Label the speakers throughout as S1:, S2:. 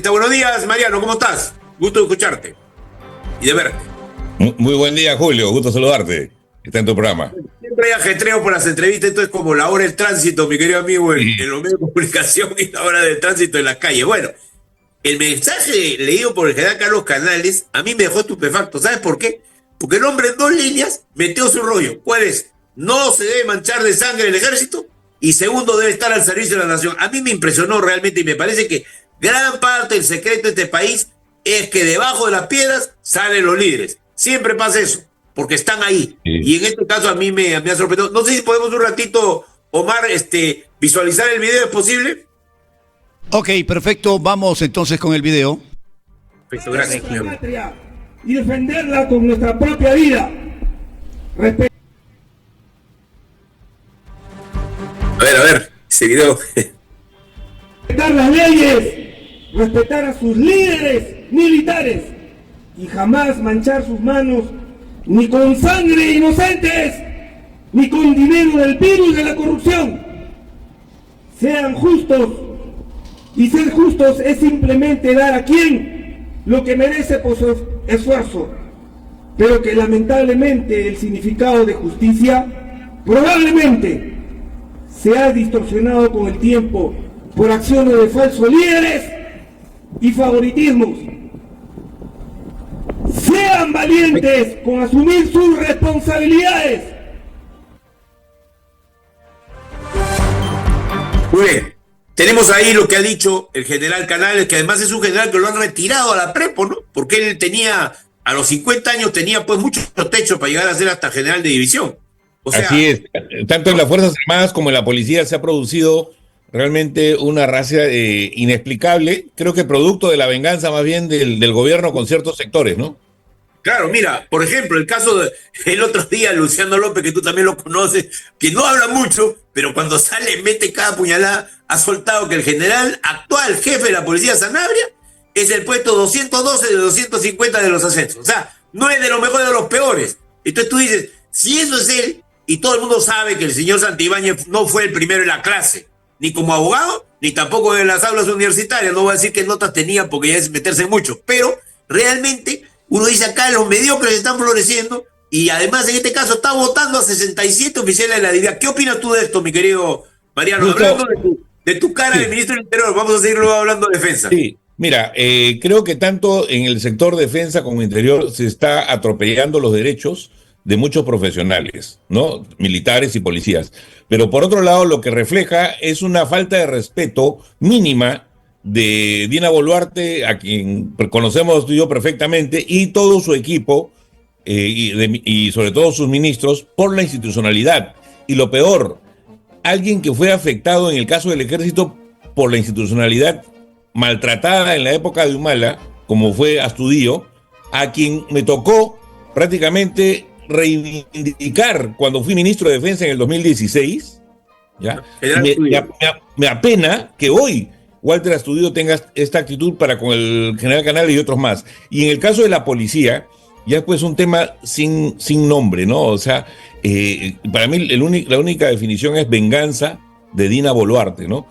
S1: Periodista. Buenos días, Mariano, ¿cómo estás? Gusto de escucharte y de verte.
S2: Muy buen día, Julio, gusto saludarte. Está en tu programa.
S1: Siempre hay ajetreo por las entrevistas, esto es como la hora del tránsito, mi querido amigo, en los medios de comunicación y la hora del tránsito en las calles. Bueno, el mensaje leído por el general Carlos Canales a mí me dejó estupefacto. ¿Sabes por qué? Porque el hombre en 2 líneas metió su rollo. ¿Cuál es? No se debe manchar de sangre el ejército y segundo, debe estar al servicio de la nación. A mí me impresionó realmente y me parece que gran parte del secreto de este país es que debajo de las piedras salen los líderes. Siempre pasa eso, porque están ahí. Sí. Y en este caso a mí me ha sorprendido. No sé si podemos un ratito, Omar, visualizar el video, ¿es posible?
S3: Ok, perfecto. Vamos entonces con el video.
S1: Perfecto, gracias.
S4: Y defenderla con nuestra propia vida.
S1: A ver, ese video.
S4: Respetar las leyes, respetar a sus líderes militares y jamás manchar sus manos ni con sangre de inocentes, ni con dinero del virus de la corrupción. Sean justos, y ser justos es simplemente dar a quien lo que merece por su esfuerzo, pero que lamentablemente el significado de justicia probablemente se ha distorsionado con el tiempo por acciones de falsos líderes y favoritismos. Sean valientes con asumir sus responsabilidades.
S1: Muy bien. Tenemos ahí lo que ha dicho el general Canales, que además es un general que lo han retirado a la prepo, ¿no? Porque él tenía, a los 50 años, tenía pues muchos techos para llegar a ser hasta general de división. O sea,
S2: así es. Tanto en las Fuerzas Armadas como en la policía se ha producido realmente una racia inexplicable, creo que producto de la venganza más bien del gobierno con ciertos sectores, ¿no?
S1: Claro, mira, por ejemplo, el caso del otro día, Luciano López, que tú también lo conoces, que no habla mucho, pero cuando sale mete cada puñalada, ha soltado que el general actual jefe de la policía Sanabria es el puesto 212 de 250 de los ascensos. O sea, no es de los mejores de los peores. Entonces tú dices, si eso es él, y todo el mundo sabe que el señor Santibáñez no fue el primero en la clase, ni como abogado, ni tampoco en las aulas universitarias, no voy a decir qué notas tenía porque ya es meterse mucho, pero realmente uno dice acá los mediocres están floreciendo y además en este caso está votando a 67 oficiales de la DIVIA. ¿Qué opinas tú de esto, mi querido Mariano? Hablando de tu cara sí. De ministro del Interior, vamos a seguir luego hablando de defensa.
S2: Sí, mira, creo que tanto en el sector defensa como interior se está atropellando los derechos de muchos profesionales, ¿no? Militares y policías. Pero por otro lado, lo que refleja es una falta de respeto mínima de Dina Boluarte, a quien conocemos tú y yo perfectamente, y todo su equipo, y sobre todo sus ministros, por la institucionalidad. Y lo peor, alguien que fue afectado en el caso del ejército por la institucionalidad maltratada en la época de Humala, como fue Astudillo, a quien me tocó prácticamente reivindicar cuando fui ministro de Defensa en el 2016, ¿ya? Me apena que hoy Walter Astudillo tenga esta actitud para con el general Canales y otros más. Y en el caso de la policía, ya pues un tema sin nombre, ¿no? O sea, para mí la única definición es venganza de Dina Boluarte, ¿no?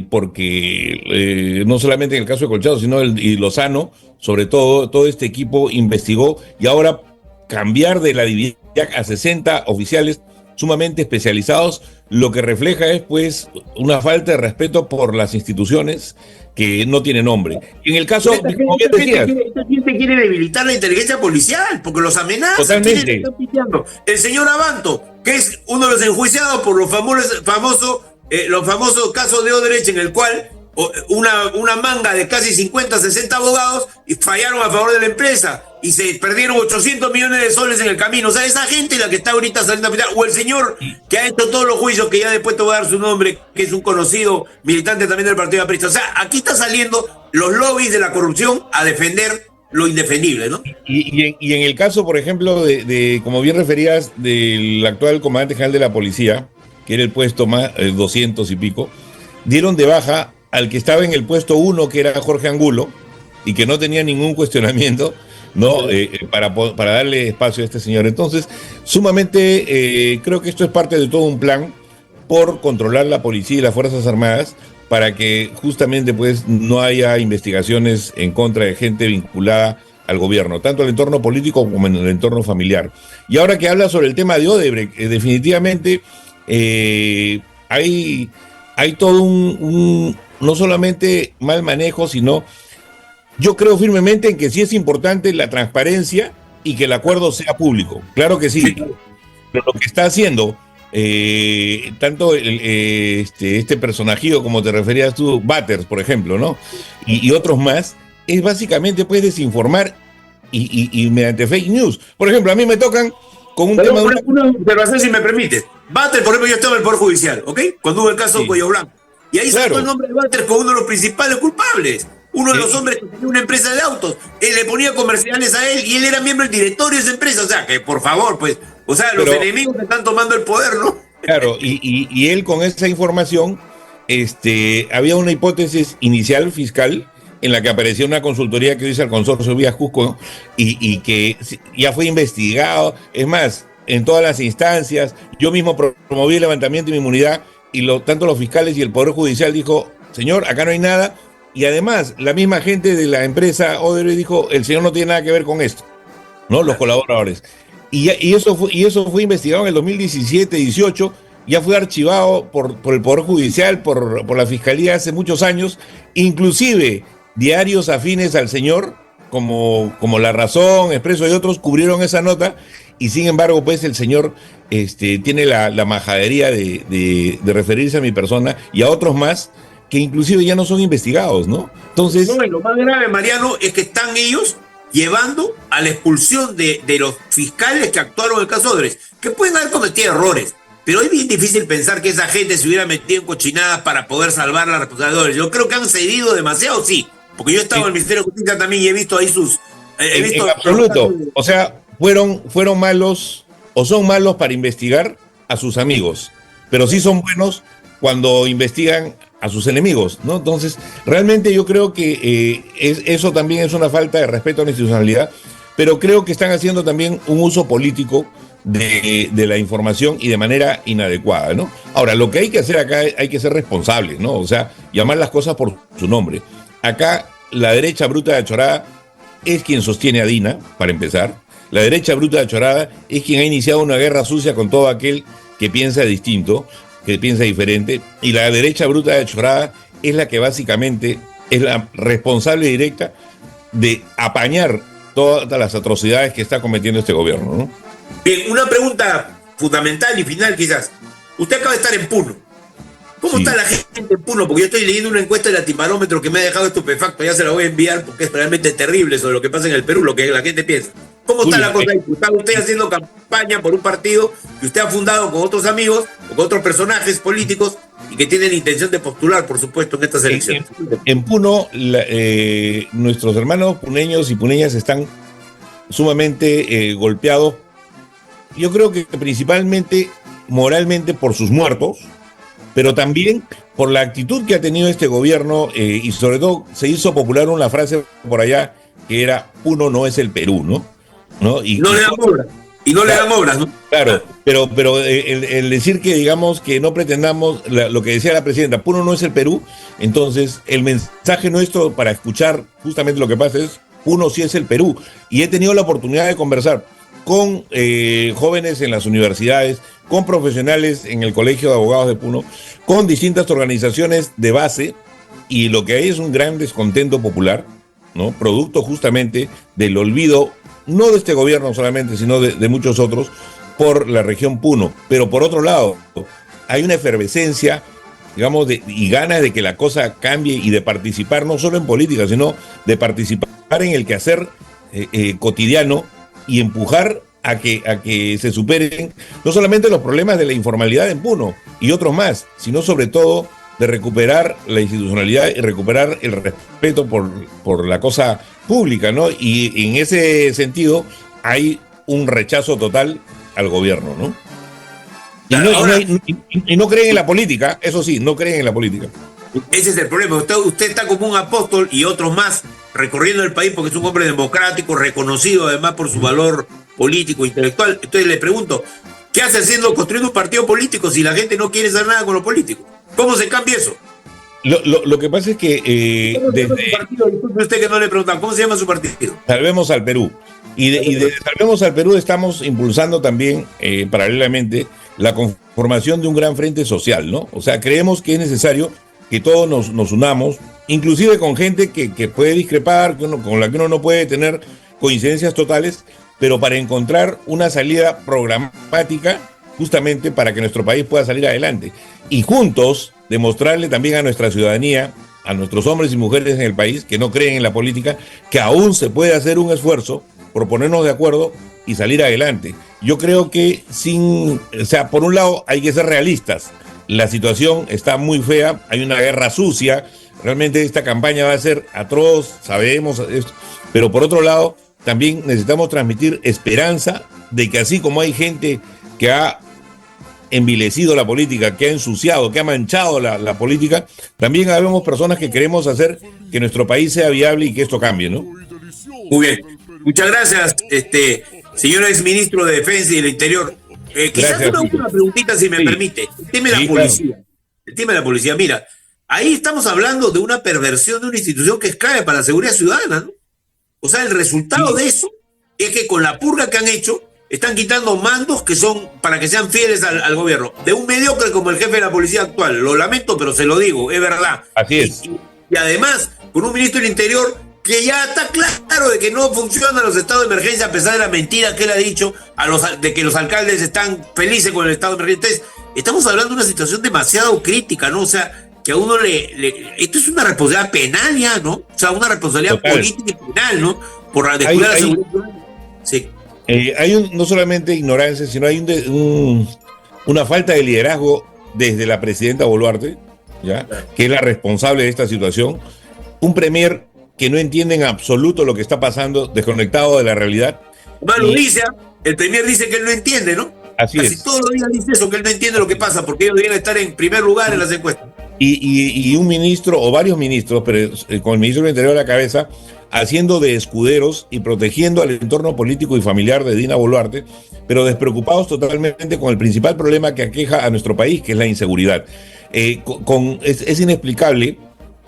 S2: Porque no solamente en el caso de Colchado, sino y Lozano, sobre todo este equipo investigó y ahora cambiar de la división a 60 oficiales sumamente especializados, lo que refleja es pues una falta de respeto por las instituciones que no tiene nombre. En el caso, como bien decías,
S1: esta gente quiere debilitar la inteligencia policial, porque los amenazan.
S2: Totalmente.
S1: El señor Abanto, que es uno de los enjuiciados por los famosos casos de Odebrecht, en el cual una manga de casi 50, 60 abogados y fallaron a favor de la empresa y se perdieron 800 millones de soles en el camino. O sea, esa gente es la que está ahorita saliendo a pelear. O el señor que ha hecho todos los juicios, que ya después te voy a dar su nombre, que es un conocido militante también del Partido Aprista. O sea, aquí está saliendo los lobbies de la corrupción a defender lo indefendible, ¿no?
S2: Y en el caso, por ejemplo, de como bien referías, del actual comandante general de la policía, que era el puesto más 200 y pico, dieron de baja al que estaba en el puesto 1, que era Jorge Angulo, y que no tenía ningún cuestionamiento, ¿no? Para darle espacio a este señor. Entonces, sumamente creo que esto es parte de todo un plan por controlar la policía y las Fuerzas Armadas, para que justamente pues no haya investigaciones en contra de gente vinculada al gobierno, tanto en el entorno político como en el entorno familiar. Y ahora que habla sobre el tema de Odebrecht, definitivamente hay todo no solamente mal manejo, sino yo creo firmemente en que sí es importante la transparencia y que el acuerdo sea público. Claro que sí, pero lo que está haciendo tanto este personajillo como te referías tú, Batters, por ejemplo, ¿no? Y otros más, es básicamente pues desinformar y mediante fake news. Por ejemplo, a mí me tocan con un tema...
S1: Una observación, si me permite. Batters, por ejemplo, yo estaba en el Poder Judicial, ¿ok? Cuando hubo el caso de Cuello Blanco. Y ahí salió el nombre de Batters como uno de los principales culpables. Uno de los hombres que tenía una empresa de autos. Él le ponía comerciales a él y él era miembro del directorio de esa empresa. O sea, que por favor, pues... O sea, los enemigos que están tomando el poder, ¿no?
S2: Claro, y él con esa información, había una hipótesis inicial fiscal en la que aparecía una consultoría que dice el consorcio Vías Cusco y que ya fue investigado. Es más, en todas las instancias, yo mismo promoví el levantamiento de mi inmunidad y tanto los fiscales y el Poder Judicial dijo, señor, acá no hay nada. Y además, la misma gente de la empresa Odebrecht dijo, el señor no tiene nada que ver con esto, ¿no? Los colaboradores. Y eso fue investigado en el 2017-18, ya fue archivado por el Poder Judicial, por la Fiscalía hace muchos años, inclusive diarios afines al señor, como La Razón, Expreso y otros, cubrieron esa nota, y sin embargo, pues el señor tiene la majadería de referirse a mi persona y a otros más, que inclusive ya no son investigados, ¿no? Entonces...
S1: No, y lo más grave, Mariano, es que están ellos llevando a la expulsión de los fiscales que actuaron en el caso Odebrecht, que pueden haber cometido errores, pero es bien difícil pensar que esa gente se hubiera metido en cochinadas para poder salvar la responsabilidad. Yo creo que han cedido demasiado, sí, porque yo he estado en el Ministerio de Justicia también y he visto ahí sus...
S2: en absoluto, o sea, fueron malos o son malos para investigar a sus amigos, pero sí son buenos cuando investigan a sus enemigos, ¿no? Entonces, realmente yo creo que eso también es una falta de respeto a la institucionalidad, pero creo que están haciendo también un uso político de la información y de manera inadecuada, ¿no? Ahora, lo que hay que hacer acá, hay que ser responsables, ¿no? O sea, llamar las cosas por su nombre. Acá, la derecha bruta de Achorada es quien sostiene a Dina, para empezar. La derecha bruta de Achorada es quien ha iniciado una guerra sucia con todo aquel que piensa distinto, que piensa diferente, y la derecha bruta de Achorada es la que básicamente es la responsable directa de apañar todas las atrocidades que está cometiendo este gobierno, ¿no?
S1: Bien, una pregunta fundamental y final quizás. Usted acaba de estar en Puno. ¿Cómo está la gente en Puno? Porque yo estoy leyendo una encuesta del Antibarómetro que me ha dejado estupefacto, ya se la voy a enviar porque es realmente terrible sobre lo que pasa en el Perú, lo que la gente piensa. ¿Cómo está la cosa ahí? ¿Está usted haciendo campaña por un partido que usted ha fundado con otros amigos o con otros personajes políticos y que tienen intención de postular, por supuesto, en estas elecciones?
S2: En Puno, nuestros hermanos puneños y puneñas están sumamente golpeados. Yo creo que principalmente moralmente por sus muertos, pero también por la actitud que ha tenido este gobierno y sobre todo se hizo popular una frase por allá que era Puno no es el Perú, ¿no? Y
S1: no le dan obras. Y no le dan obras, ¿no?
S2: Claro, pero el decir que, digamos, que no pretendamos, lo que decía la presidenta, Puno no es el Perú, entonces el mensaje nuestro para escuchar justamente lo que pasa es, Puno sí es el Perú. Y he tenido la oportunidad de conversar con jóvenes en las universidades, con profesionales en el Colegio de Abogados de Puno, con distintas organizaciones de base, y lo que hay es un gran descontento popular, ¿no? Producto justamente del olvido, no de este gobierno solamente, sino de muchos otros, por la región Puno. Pero por otro lado, hay una efervescencia, digamos, y ganas de que la cosa cambie y de participar no solo en política, sino de participar en el quehacer cotidiano y empujar a que se superen no solamente los problemas de la informalidad en Puno y otros más, sino sobre todo de recuperar la institucionalidad y recuperar el respeto por la cosa pública, ¿no? Y en ese sentido hay un rechazo total al gobierno, ¿no? Y no creen en la política, eso sí, no creen en la política.
S1: Ese es el problema. Usted está como un apóstol y otros más recorriendo el país porque es un hombre democrático, reconocido además por su valor político, intelectual. Entonces le pregunto, ¿qué hace construyendo un partido político si la gente no quiere hacer nada con los políticos? ¿Cómo se cambia eso?
S2: Lo que pasa es que
S1: ¿Cómo se llama
S2: desde
S1: su partido? Disculpe usted que no le preguntan, ¿cómo se llama su partido?
S2: Salvemos al Perú. Y de Salvemos al Perú estamos impulsando también, paralelamente, la conformación de un gran frente social, ¿no? O sea, creemos que es necesario que todos nos unamos, inclusive con gente que puede discrepar, con la que uno no puede tener coincidencias totales, pero para encontrar una salida programática justamente para que nuestro país pueda salir adelante. Y juntos demostrarle también a nuestra ciudadanía, a nuestros hombres y mujeres en el país que no creen en la política, que aún se puede hacer un esfuerzo por ponernos de acuerdo y salir adelante. Yo creo que por un lado hay que ser realistas. La situación está muy fea, hay una guerra sucia, realmente esta campaña va a ser atroz, sabemos esto, pero por otro lado también necesitamos transmitir esperanza de que así como hay gente que ha envilecido la política, que ha ensuciado, que ha manchado la política, también habemos personas que queremos hacer que nuestro país sea viable y que esto cambie, ¿no?
S1: Muy bien. Muchas gracias, señor exministro de Defensa y del Interior. Quizás una última preguntita, si me permite. El tema de la policía. Claro. El tema de la policía. Mira, ahí estamos hablando de una perversión de una institución que es clave para la seguridad ciudadana, ¿no? O sea, el resultado de eso es que con la purga que han hecho, están quitando mandos que son para que sean fieles al gobierno. De un mediocre como el jefe de la policía actual. Lo lamento, pero se lo digo, es verdad.
S2: Así es.
S1: Y además, con un ministro del Interior que ya está claro de que no funcionan los estados de emergencia a pesar de la mentira que él ha dicho de que los alcaldes están felices con el estado de emergencia. Entonces, estamos hablando de una situación demasiado crítica, ¿no? O sea, que a uno esto es una responsabilidad penal ya, ¿no? O sea, una responsabilidad política y penal, ¿no? Por descuidar la seguridad. Sí.
S2: Hay no solamente ignorancia, sino hay una falta de liderazgo desde la presidenta Boluarte, ¿ya? Que es la responsable de esta situación. Un premier que no entiende en absoluto lo que está pasando, desconectado de la realidad.
S1: Lo dice, el premier dice que él no entiende, ¿no?
S2: Así
S1: Casi
S2: es.
S1: todos los días dice eso, que él no entiende lo que pasa, porque ellos deberían estar en primer lugar en las encuestas.
S2: Y un ministro, o varios ministros, pero con el ministro del Interior a la cabeza, haciendo de escuderos y protegiendo al entorno político y familiar de Dina Boluarte, pero despreocupados totalmente con el principal problema que aqueja a nuestro país, que es la inseguridad. Es inexplicable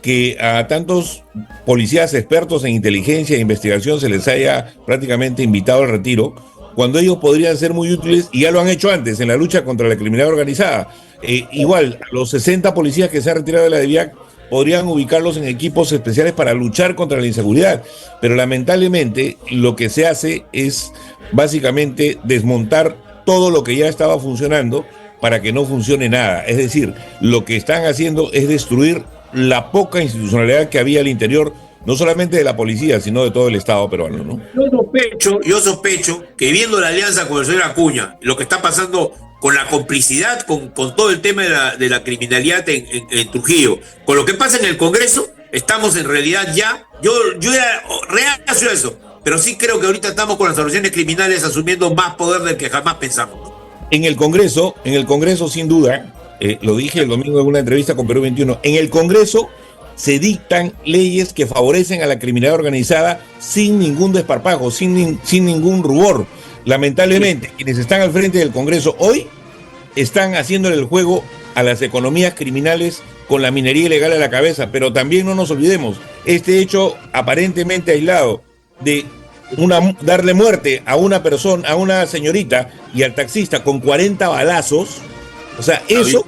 S2: que a tantos policías expertos en inteligencia e investigación se les haya prácticamente invitado al retiro, cuando ellos podrían ser muy útiles, y ya lo han hecho antes, en la lucha contra la criminalidad organizada. Igual, los 60 policías que se han retirado de la DIVIAC podrían ubicarlos en equipos especiales para luchar contra la inseguridad, pero lamentablemente lo que se hace es básicamente desmontar todo lo que ya estaba funcionando para que no funcione nada. Es decir, lo que están haciendo es destruir la poca institucionalidad que había al interior, no solamente de la policía, sino de todo el Estado peruano, ¿no?
S1: Yo sospecho que viendo la alianza con el señor Acuña, lo que está pasando con la complicidad, con todo el tema de la criminalidad en Trujillo, con lo que pasa en el Congreso, estamos en realidad ya, yo era reacio a eso, pero sí creo que ahorita estamos con las organizaciones criminales asumiendo más poder del que jamás pensamos.
S2: En el Congreso, sin duda, lo dije el domingo en una entrevista con Perú 21, en el Congreso se dictan leyes que favorecen a la criminalidad organizada sin ningún desparpajo, sin ningún rubor. Lamentablemente, quienes están al frente del Congreso hoy están haciéndole el juego a las economías criminales con la minería ilegal a la cabeza, pero también no nos olvidemos, este hecho aparentemente aislado de darle muerte a una persona, a una señorita y al taxista con 40 balazos, o sea, eso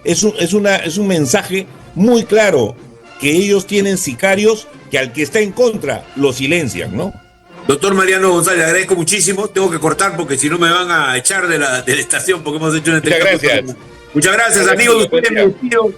S2: es un mensaje muy claro, que ellos tienen sicarios que al que está en contra lo silencian, ¿no?
S1: Doctor Mariano González, le agradezco muchísimo. Tengo que cortar porque si no me van a echar de la estación porque hemos hecho una entrevista.
S2: Muchas gracias.
S1: Muchas gracias, amigos. Me despido.